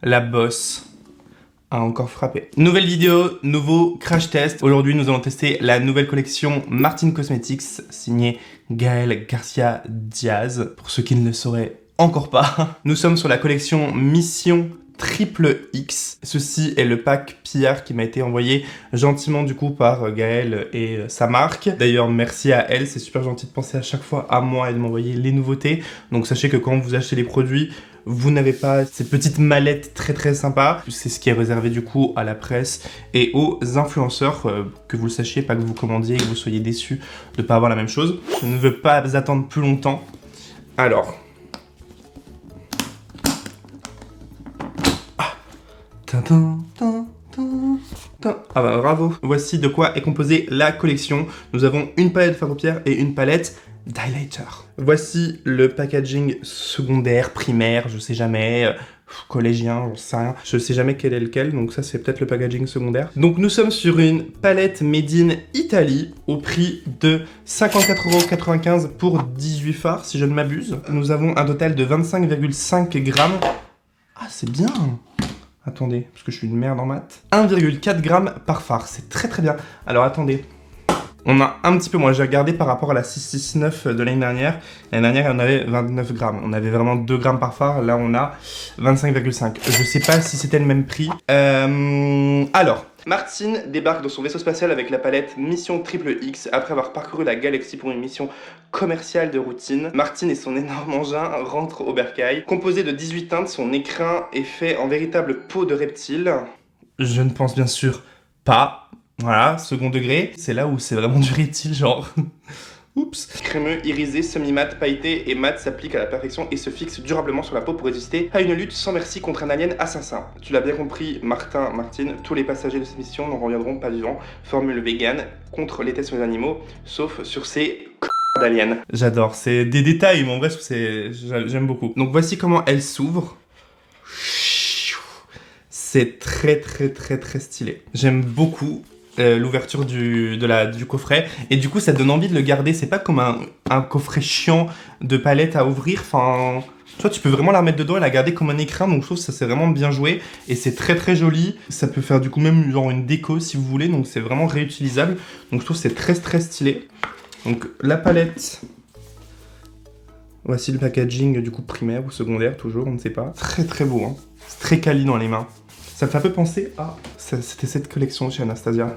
La bosse a encore frappé. Nouvelle vidéo, nouveau crash test. Aujourd'hui, nous allons tester la nouvelle collection Martin Cosmetics, signée Gaël Garcia Diaz. Pour ceux qui ne le sauraient encore pas, nous sommes sur la collection Mission Triple X. Ceci est le pack PR qui m'a été envoyé gentiment du coup par Gaël et sa marque. D'ailleurs, merci à elle, c'est super gentil de penser à chaque fois à moi et de m'envoyer les nouveautés. Donc sachez que quand vous achetez les produits, vous n'avez pas ces petites mallettes très sympas. C'est ce qui est réservé du coup à la presse et aux influenceurs, que vous le sachiez, pas que vous commandiez et que vous soyez déçus de ne pas avoir la même chose. Je ne veux pas attendre plus longtemps. Alors... Ah bah bravo. Voici de quoi est composée la collection. Nous avons une palette de fard à paupières et une palette d'highlighter. Voici le packaging secondaire, primaire, je sais jamais, collégien, j'en sais rien. Je sais jamais quel est lequel, donc ça c'est peut-être le packaging secondaire. Donc nous sommes sur une palette made in Italie au prix de 54,95 € pour 18 fards si je ne m'abuse. Nous avons un total de 25,5 grammes. Ah c'est bien. Attendez, parce que je suis une merde en maths. 1,4 g par fard, c'est très bien. Alors attendez, on a un petit peu moins, j'ai regardé par rapport à la 669 de l'année dernière. L'année dernière, on avait 29 grammes. On avait vraiment 2 grammes par fard, là on a 25,5. Je sais pas si c'était le même prix. Alors, Martin débarque dans son vaisseau spatial avec la palette Mission Triple X après avoir parcouru la galaxie pour une mission commerciale de routine. Martin et son énorme engin rentrent au bercail. Composé de 18 teintes, son écrin est fait en véritable peau de reptile. Je ne pense bien sûr pas. Voilà, second degré. C'est là où c'est vraiment du reptile, genre... Oups. Crémeux, irisé, semi-mat, pailleté et mat s'applique à la perfection et se fixe durablement sur la peau pour résister à une lutte sans merci contre un alien assassin. Tu l'as bien compris, Martin, tous les passagers de cette mission n'en reviendront pas vivants. Formule vegan contre les tests sur les animaux, sauf sur ces d'aliens. J'adore, c'est des détails, mais en vrai, j'aime beaucoup. Donc voici comment elle s'ouvre. C'est très stylé. J'aime beaucoup l'ouverture du coffret, et du coup ça donne envie de le garder. C'est pas comme un coffret chiant de palette à ouvrir, enfin tu vois, tu peux vraiment la remettre dedans et la garder comme un écrin, donc je trouve que ça c'est vraiment bien joué et c'est très joli. Ça peut faire du coup même genre une déco si vous voulez, donc c'est vraiment réutilisable, donc je trouve que c'est très stylé. Donc la palette, voici le packaging du coup primaire ou secondaire, toujours on ne sait pas. Très beau, hein. C'est très quali dans les mains. Ça me fait un peu penser à... C'était cette collection chez Anastasia.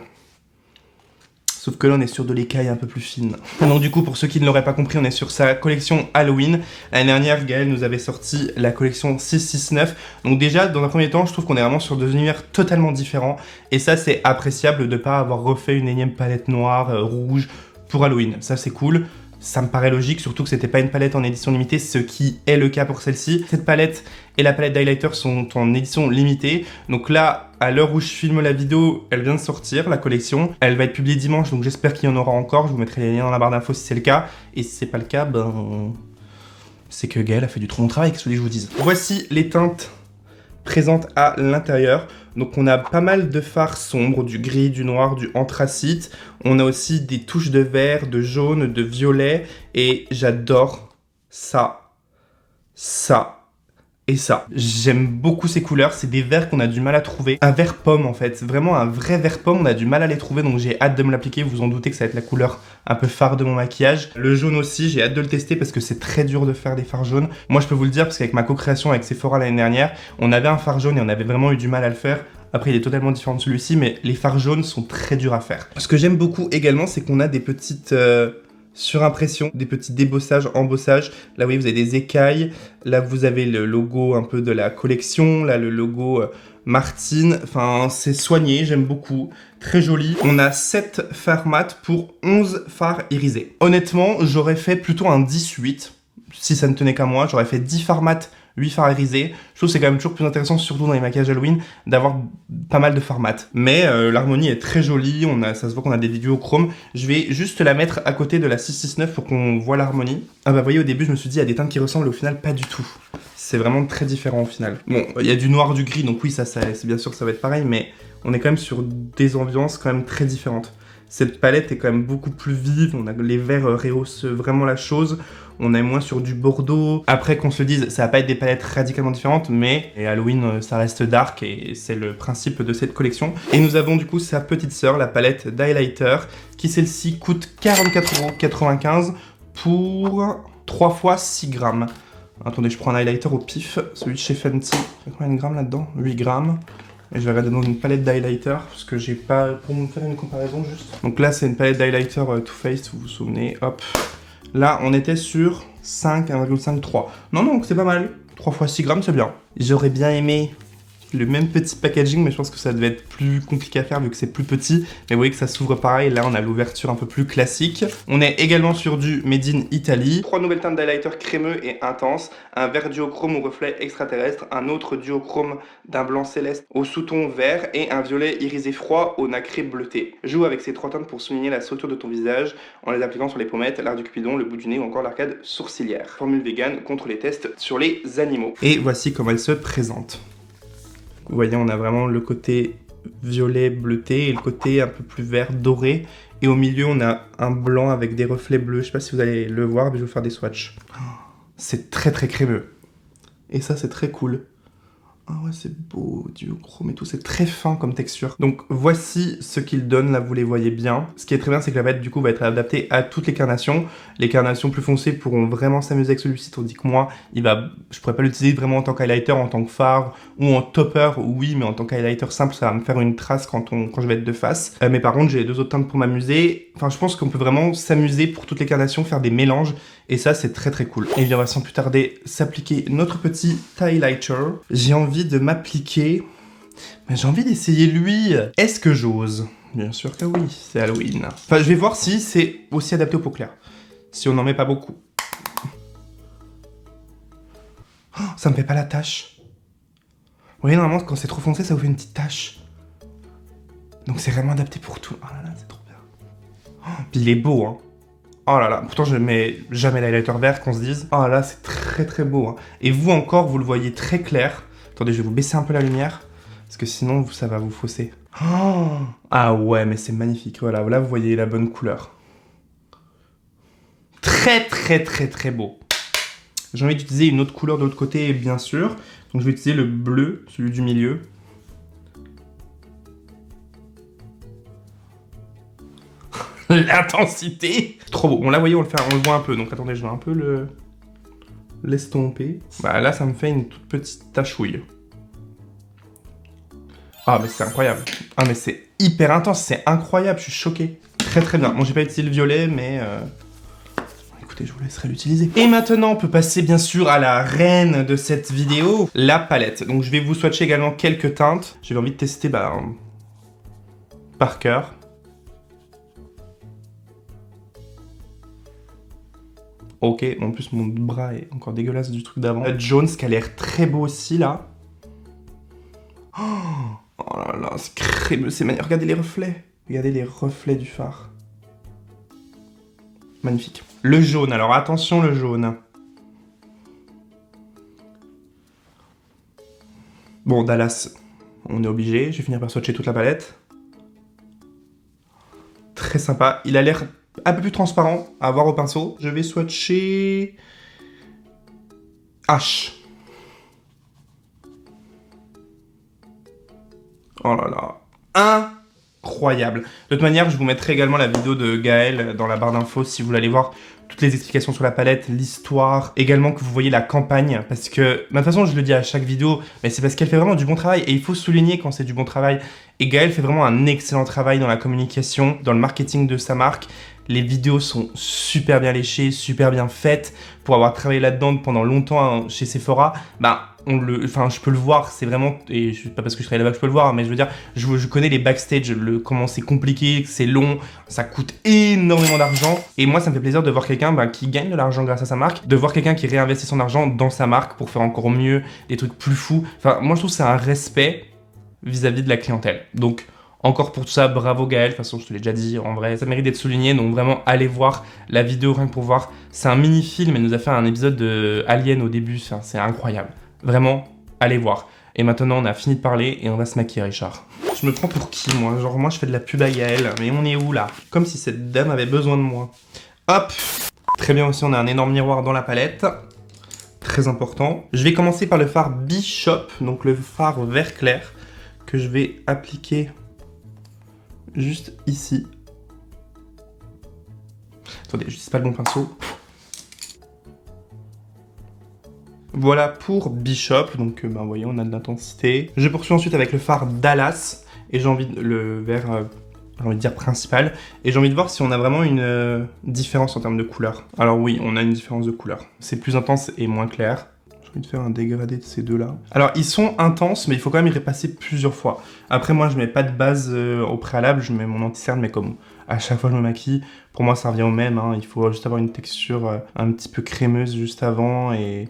Sauf que là, on est sur de l'écaille un peu plus fine. Donc du coup, pour ceux qui ne l'auraient pas compris, on est sur sa collection Halloween. L'année dernière, Gaël nous avait sorti la collection 669. Donc déjà, dans un premier temps, je trouve qu'on est vraiment sur deux univers totalement différents. Et ça, c'est appréciable de ne pas avoir refait une énième palette noire, rouge pour Halloween. Ça, c'est cool. Ça me paraît logique, surtout que c'était pas une palette en édition limitée, ce qui est le cas pour celle-ci. Cette palette et la palette d'highlighter sont en édition limitée. Donc là, à l'heure où je filme la vidéo, elle vient de sortir, la collection. Elle va être publiée dimanche, donc j'espère qu'il y en aura encore. Je vous mettrai les liens dans la barre d'infos si c'est le cas. Et si c'est pas le cas, ben... c'est que Gaël a fait du trop bon travail, qu'est-ce que je vous dise. Voici les teintes présentes à l'intérieur. Donc on a pas mal de fards sombres, du gris, du noir, du anthracite. On a aussi des touches de vert, de jaune, de violet. Et j'adore ça et ça. J'aime beaucoup ces couleurs, c'est des verts qu'on a du mal à trouver. Un vert pomme en fait, vraiment un vrai vert pomme, on a du mal à les trouver, donc j'ai hâte de me l'appliquer. Vous en doutez que ça va être la couleur un peu phare de mon maquillage. Le jaune aussi, j'ai hâte de le tester parce que c'est très dur de faire des fards jaunes. Moi je peux vous le dire parce qu'avec ma co-création avec Sephora l'année dernière, on avait un fard jaune et on avait vraiment eu du mal à le faire. Après il est totalement différent de celui-ci, mais les fards jaunes sont très durs à faire. Ce que j'aime beaucoup également, c'est qu'on a des petites... surimpression, des petits débossages, embossages. Là, vous voyez, vous avez des écailles. Là, vous avez le logo un peu de la collection. Là, le logo Martin. Enfin, c'est soigné, j'aime beaucoup. Très joli. On a 7 fards mat pour 11 fards irisés. Honnêtement, j'aurais fait plutôt un 18. Si ça ne tenait qu'à moi, j'aurais fait 10 fards mat, 8 fards irisés. Je trouve que c'est quand même toujours plus intéressant, surtout dans les maquillages Halloween, d'avoir pas mal de fards mat. Mais l'harmonie est très jolie, ça se voit qu'on a des vidéos chrome. Je vais juste la mettre à côté de la 669 pour qu'on voit l'harmonie. Ah bah vous voyez, au début je me suis dit il y a des teintes qui ressemblent, au final pas du tout. C'est vraiment très différent au final. Bon, il y a du noir, du gris, donc oui, c'est bien sûr ça va être pareil, mais on est quand même sur des ambiances quand même très différentes. Cette palette est quand même beaucoup plus vive, on a les verts rehaussent vraiment la chose, on est moins sur du bordeaux. Après qu'on se le dise, ça va pas être des palettes radicalement différentes, mais Halloween ça reste dark et c'est le principe de cette collection. Et nous avons du coup sa petite sœur, la palette d'highlighter, qui celle-ci coûte 44,95 € pour 3 fois 6 grammes. Attendez, je prends un highlighter au pif, celui de chez Fenty. Il y a combien de grammes là-dedans? 8 grammes. Et je vais regarder dans une palette d'highlighter, parce que j'ai pas... pour me faire une comparaison juste. Donc là, c'est une palette d'highlighter Too Faced, vous vous souvenez, hop. Là, on était sur 1,53. Non, non, c'est pas mal. 3 fois 6 grammes, c'est bien. J'aurais bien aimé le même petit packaging, mais je pense que ça devait être plus compliqué à faire vu que c'est plus petit. Mais vous voyez que ça s'ouvre pareil, là on a l'ouverture un peu plus classique. On est également sur du Made in Italy. 3 nouvelles teintes d'highlighter crémeux et intense, un vert duochrome au reflet extraterrestre, un autre duochrome d'un blanc céleste au sous-ton vert et un violet irisé froid au nacré bleuté. Joue avec ces 3 teintes pour souligner la structure de ton visage en les appliquant sur les pommettes, l'arc du cupidon, le bout du nez ou encore l'arcade sourcilière. Formule vegan contre les tests sur les animaux. Et voici comment elle se présente. Vous voyez, on a vraiment le côté violet bleuté et le côté un peu plus vert doré. Et au milieu, on a un blanc avec des reflets bleus. Je sais pas si vous allez le voir, mais je vais vous faire des swatchs. C'est très très crémeux. Et ça, c'est très cool. Ah ouais, c'est beau, duochrome et tout, c'est très fin comme texture. Donc voici ce qu'il donne, là vous les voyez bien. Ce qui est très bien, c'est que la palette du coup va être adaptée à toutes les carnations. Les carnations plus foncées pourront vraiment s'amuser avec celui-ci, tandis que moi, je pourrais pas l'utiliser vraiment en tant qu'highlighter, en tant que fard ou en topper, oui, mais en tant qu'highlighter simple, ça va me faire une trace quand je vais être de face. Mais par contre, j'ai les 2 autres teintes pour m'amuser. Enfin, je pense qu'on peut vraiment s'amuser pour toutes les carnations, faire des mélanges. Et ça, c'est très très cool. Et bien, on va sans plus tarder s'appliquer notre petit highlighter. J'ai envie de m'appliquer... Mais j'ai envie d'essayer lui. Est-ce que j'ose? Bien sûr que oui, c'est Halloween. Enfin, je vais voir si c'est aussi adapté aux peaux claires. Si on n'en met pas beaucoup. Oh, ça me fait pas la tache. Vous voyez, normalement, quand c'est trop foncé, ça vous fait une petite tache. Donc c'est vraiment adapté pour tout. Oh là là, c'est trop bien. Oh, puis il est beau, hein. Oh là là, pourtant je ne mets jamais l'highlighter vert qu'on se dise. Oh là, c'est très très beau. Hein. Et vous encore, vous le voyez très clair. Attendez, je vais vous baisser un peu la lumière. Parce que sinon, ça va vous fausser. Oh ah ouais, mais c'est magnifique. Voilà, là vous voyez la bonne couleur. Très très très très beau. J'ai envie d'utiliser une autre couleur de l'autre côté, bien sûr. Donc je vais utiliser le bleu, celui du milieu. L'intensité. Trop beau. Bon là, vous voyez, on le voit un peu. Donc attendez, je vais un peu l'estomper. Bah là, ça me fait une toute petite tachouille. Ah mais c'est incroyable. Ah mais c'est hyper intense, c'est incroyable, je suis choqué. Très très bien. Bon, j'ai pas utilisé le violet, mais... Écoutez, je vous laisserai l'utiliser. Et maintenant, on peut passer bien sûr à la reine de cette vidéo, la palette. Donc je vais vous swatcher également quelques teintes. J'avais envie de tester par cœur. Ok, en plus mon bras est encore dégueulasse du truc d'avant. Jones qui a l'air très beau aussi là. Oh là là, c'est crémeux, c'est magnifique. Regardez les reflets. Regardez les reflets du phare. Magnifique. Le jaune, alors attention le jaune. Bon, Dallas, on est obligé. Je vais finir par swatcher toute la palette. Très sympa. Il a l'air un peu plus transparent à voir au pinceau. Je vais swatcher... H. Oh là là. Incroyable. De toute manière, je vous mettrai également la vidéo de Gaëlle dans la barre d'infos si vous voulez aller voir toutes les explications sur la palette, l'histoire, également que vous voyez la campagne, parce que, de toute façon, je le dis à chaque vidéo, mais c'est parce qu'elle fait vraiment du bon travail, et il faut souligner quand c'est du bon travail. Et Gaëlle fait vraiment un excellent travail dans la communication, dans le marketing de sa marque. Les vidéos sont super bien léchées, super bien faites. Pour avoir travaillé là-dedans pendant longtemps chez Sephora, je peux le voir, c'est vraiment, et pas parce que je travaille là-bas que je peux le voir, mais je veux dire, je connais les backstage, comment c'est compliqué, c'est long, ça coûte énormément d'argent. Et moi, ça me fait plaisir de voir quelqu'un qui gagne de l'argent grâce à sa marque, de voir quelqu'un qui réinvestit son argent dans sa marque pour faire encore mieux, des trucs plus fous. Enfin, moi, je trouve que c'est un respect vis-à-vis de la clientèle. Donc, encore pour tout ça, bravo Gaëlle, de toute façon je te l'ai déjà dit, en vrai, ça mérite d'être souligné, donc vraiment allez voir la vidéo rien que pour voir. C'est un mini-film, elle nous a fait un épisode de Alien au début, c'est incroyable. Vraiment, allez voir. Et maintenant, on a fini de parler et on va se maquiller, Richard. Je me prends pour qui, moi? Genre, moi, je fais de la pub à Yael, mais on est où, là? Comme si cette dame avait besoin de moi. Hop! Très bien aussi, on a un énorme miroir dans la palette. Très important. Je vais commencer par le fard Bishop, donc le fard vert clair, que je vais appliquer juste ici. Attendez, j'utilise pas le bon pinceau. Voilà pour Bishop, donc vous voyez, on a de l'intensité. Je poursuis ensuite avec le fard Dallas, et j'ai envie de, le vert, j'ai envie de dire principal, et j'ai envie de voir si on a vraiment une différence en termes de couleur. Alors oui, on a une différence de couleur. C'est plus intense et moins clair. J'ai envie de faire un dégradé de ces deux-là. Alors ils sont intenses, mais il faut quand même y repasser plusieurs fois. Après moi, je mets pas de base au préalable, je mets mon anti-cerne, mais comme à chaque fois que je me maquille, pour moi ça revient au même, hein. Il faut juste avoir une texture un petit peu crémeuse juste avant et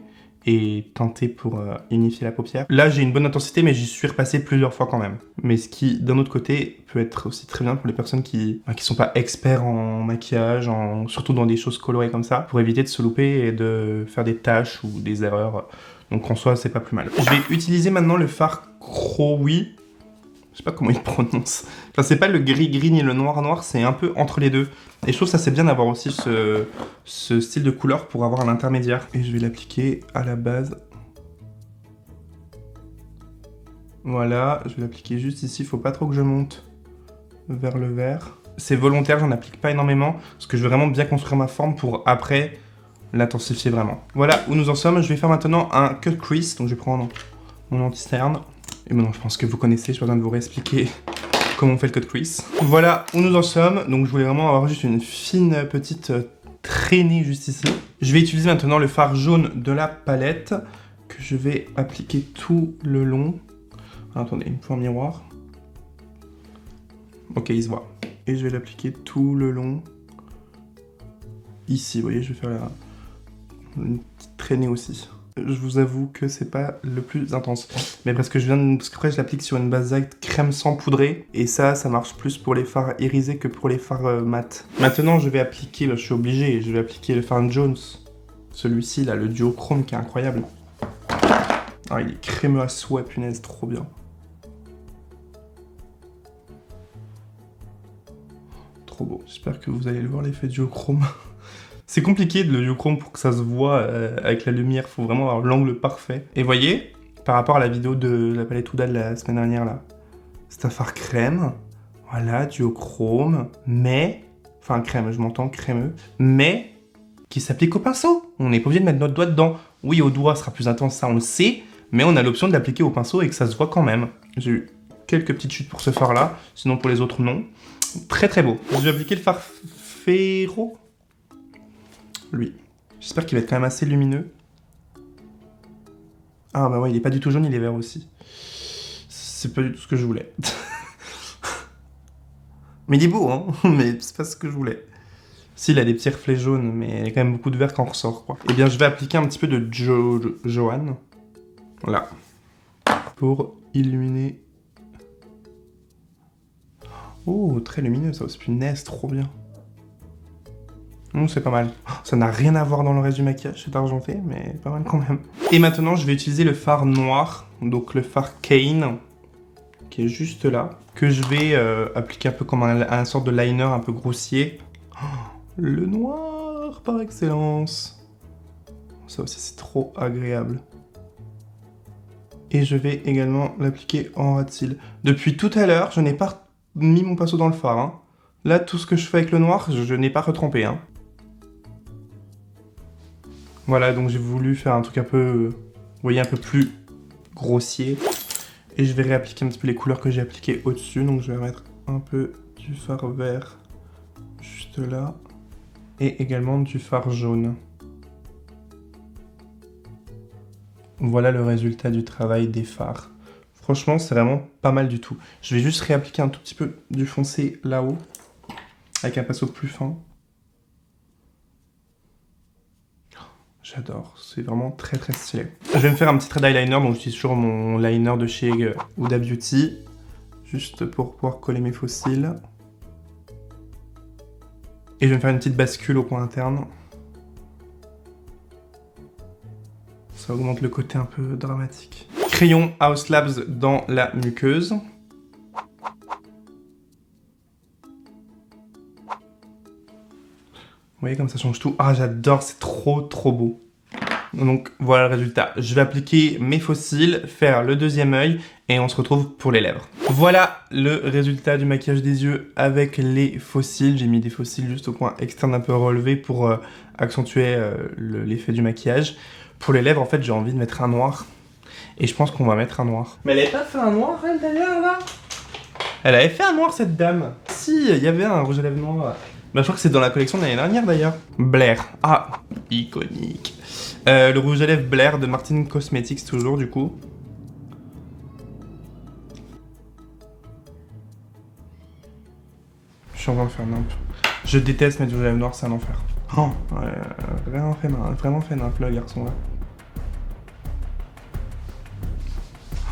teinter pour unifier la paupière. Là, j'ai une bonne intensité, mais j'y suis repassé plusieurs fois quand même. Mais ce qui, d'un autre côté, peut être aussi très bien pour les personnes qui sont pas experts en maquillage, surtout dans des choses colorées comme ça, pour éviter de se louper et de faire des taches ou des erreurs. Donc en soi, c'est pas plus mal. Je vais utiliser maintenant le fard Crowy. Je sais pas comment il prononce. Enfin, c'est pas le gris-gris ni le noir-noir, c'est un peu entre les deux. Et je trouve ça c'est bien d'avoir aussi ce style de couleur pour avoir l'intermédiaire. Et je vais l'appliquer à la base. Voilà, je vais l'appliquer juste ici. Faut pas trop que je monte vers le vert. C'est volontaire, j'en applique pas énormément, parce que je veux vraiment bien construire ma forme pour après l'intensifier vraiment. Voilà où nous en sommes. Je vais faire maintenant un cut crease. Donc je vais prendre mon anti-cerne. Et maintenant, je pense que vous connaissez, je suis en train de vous réexpliquer comment on fait le cut crease. Voilà où nous en sommes. Donc, je voulais vraiment avoir juste une fine petite traînée juste ici. Je vais utiliser maintenant le fard jaune de la palette que je vais appliquer tout le long. Alors, attendez, il me faut un miroir. Ok, il se voit. Et je vais l'appliquer tout le long. Ici, vous voyez, je vais faire une petite traînée aussi. Je vous avoue que c'est pas le plus intense. Mais parce que après je l'applique sur une base crème sans poudrer. Et ça marche plus pour les fards irisés que pour les fards mat. Maintenant je vais appliquer, je suis obligé, je vais appliquer le fard Jones. Celui-ci là, le duochrome qui est incroyable. Ah, il est crémeux à souhait, punaise, trop bien. Trop beau. J'espère que vous allez le voir l'effet duochrome. C'est compliqué de le duochrome pour que ça se voit avec la lumière, faut vraiment avoir l'angle parfait. Et voyez, par rapport à la vidéo de la palette Huda de la semaine dernière là, c'est un fard crème, voilà, duochrome, mais, enfin crème, je m'entends crémeux, mais qui s'applique au pinceau. On n'est pas obligé de mettre notre doigt dedans. Oui, au doigt, ce sera plus intense, ça on le sait, mais on a l'option de l'appliquer au pinceau et que ça se voit quand même. J'ai eu quelques petites chutes pour ce fard là, sinon pour les autres non. Très très beau. Je vais appliquer le fard Ferro. Lui. J'espère qu'il va être quand même assez lumineux. Ah bah ouais, il est pas du tout jaune, il est vert aussi. C'est pas du tout ce que je voulais. Mais il est beau, hein. Mais c'est pas ce que je voulais. Si, il a des petits reflets jaunes, mais il y a quand même beaucoup de vert quand on ressort, quoi. Eh bien, je vais appliquer un petit peu de Johan. Voilà. Pour illuminer. Oh, très lumineux, ça aussi. Punaise, trop bien. C'est pas mal. Ça n'a rien à voir dans le reste du maquillage, c'est argenté, mais pas mal quand même. Et maintenant, je vais utiliser le fard noir, donc le fard Kane, qui est juste là, que je vais appliquer un peu comme un sorte de liner un peu grossier. Oh, le noir par excellence. Ça aussi, c'est trop agréable. Et je vais également l'appliquer en ras de cils. Depuis tout à l'heure, je n'ai pas mis mon pinceau dans le fard. Hein. Là, tout ce que je fais avec le noir, je n'ai pas retrempé. Hein. Voilà, donc j'ai voulu faire un truc un peu, vous voyez, un peu plus grossier. Et je vais réappliquer un petit peu les couleurs que j'ai appliquées au-dessus. Donc je vais mettre un peu du fard vert juste là. Et également du fard jaune. Voilà le résultat du travail des fards. Franchement, c'est vraiment pas mal du tout. Je vais juste réappliquer un tout petit peu du foncé là-haut. Avec un pinceau plus fin. J'adore, c'est vraiment très très stylé. Je vais me faire un petit trait d'eyeliner, donc j'utilise toujours mon liner de chez Huda Beauty, juste pour pouvoir coller mes faux cils. Et je vais me faire une petite bascule au coin interne. Ça augmente le côté un peu dramatique. Crayon House Labs dans la muqueuse. Vous voyez comme ça change tout. Ah, j'adore, c'est trop beau. Donc voilà le résultat. Je vais appliquer mes faux cils, faire le deuxième œil et on se retrouve pour les lèvres. Voilà le résultat du maquillage des yeux avec les faux cils. J'ai mis des faux cils juste au coin externe un peu relevé pour accentuer l'effet du maquillage. Pour les lèvres, en fait, j'ai envie de mettre un noir. Et je pense qu'on va mettre un noir. Mais elle avait pas fait un noir, elle, d'ailleurs, là? Elle avait fait un noir, cette dame. Si, il y avait un rouge à lèvres noir. Bah, je crois que c'est dans la collection de l'année dernière, d'ailleurs. Blair. Ah, iconique. Le rouge à lèvres Blair de Martin Cosmetics, toujours, du coup. Je suis en train de faire nimp. Je déteste mettre du rouge à lèvres noir, c'est un enfer. Oh, vraiment fait nimp, le garçon, là.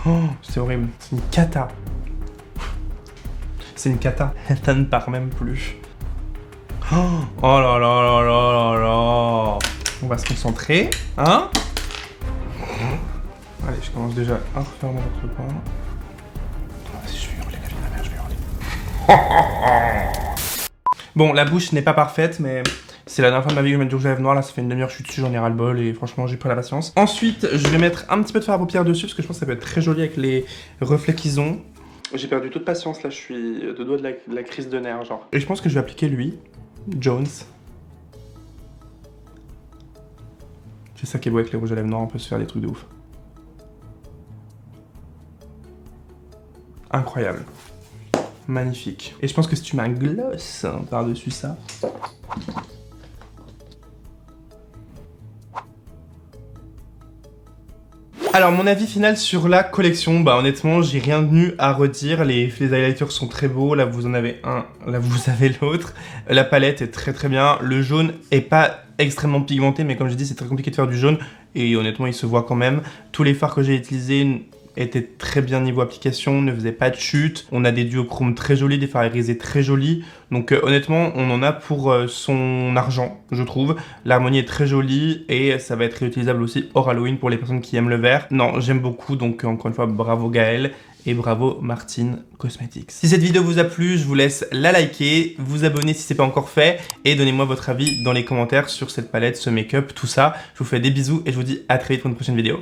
Oh, c'est horrible. C'est une cata. C'est une cata. Ça ne part même plus. Oh là là là là là là. On va se concentrer, hein? Allez, je commence déjà à refaire mon autre point. Si je vais hurler, la vie de ma mère, je vais hurler. Bon, la bouche n'est pas parfaite, mais c'est la dernière fois de ma vie que je mets du rouge à lèvres noir. Là, ça fait une demi-heure que je suis dessus, j'en ai ras le bol et franchement, j'ai pas la patience. Ensuite, je vais mettre un petit peu de fard à paupières dessus parce que je pense que ça peut être très joli avec les reflets qu'ils ont. J'ai perdu toute patience, là, je suis de doigt de la crise de nerfs, genre. Et je pense que je vais appliquer lui, Jones. C'est ça qui est beau avec les rouges à lèvres noirs, on peut se faire des trucs de ouf. Incroyable. Magnifique. Et je pense que si tu mets un gloss par-dessus ça... Alors, mon avis final sur la collection, bah honnêtement, j'ai rien de nu à redire. Les highlighters sont très beaux. Là, vous en avez un, là, vous avez l'autre. La palette est très bien. Le jaune est pas extrêmement pigmenté, mais comme je dis, c'est très compliqué de faire du jaune. Et honnêtement, il se voit quand même. Tous les fards que j'ai utilisés étaient très bien niveau application, ne faisaient pas de chute. On a des duochromes très jolis, des fards irisés très jolis. Donc honnêtement, on en a pour son argent, je trouve. L'harmonie est très jolie et ça va être réutilisable aussi hors Halloween pour les personnes qui aiment le vert. Non, j'aime beaucoup, donc encore une fois, bravo Gaël et bravo Martin Cosmetics. Si cette vidéo vous a plu, je vous laisse la liker, vous abonner si ce n'est pas encore fait et donnez-moi votre avis dans les commentaires sur cette palette, ce make-up, tout ça. Je vous fais des bisous et je vous dis à très vite pour une prochaine vidéo.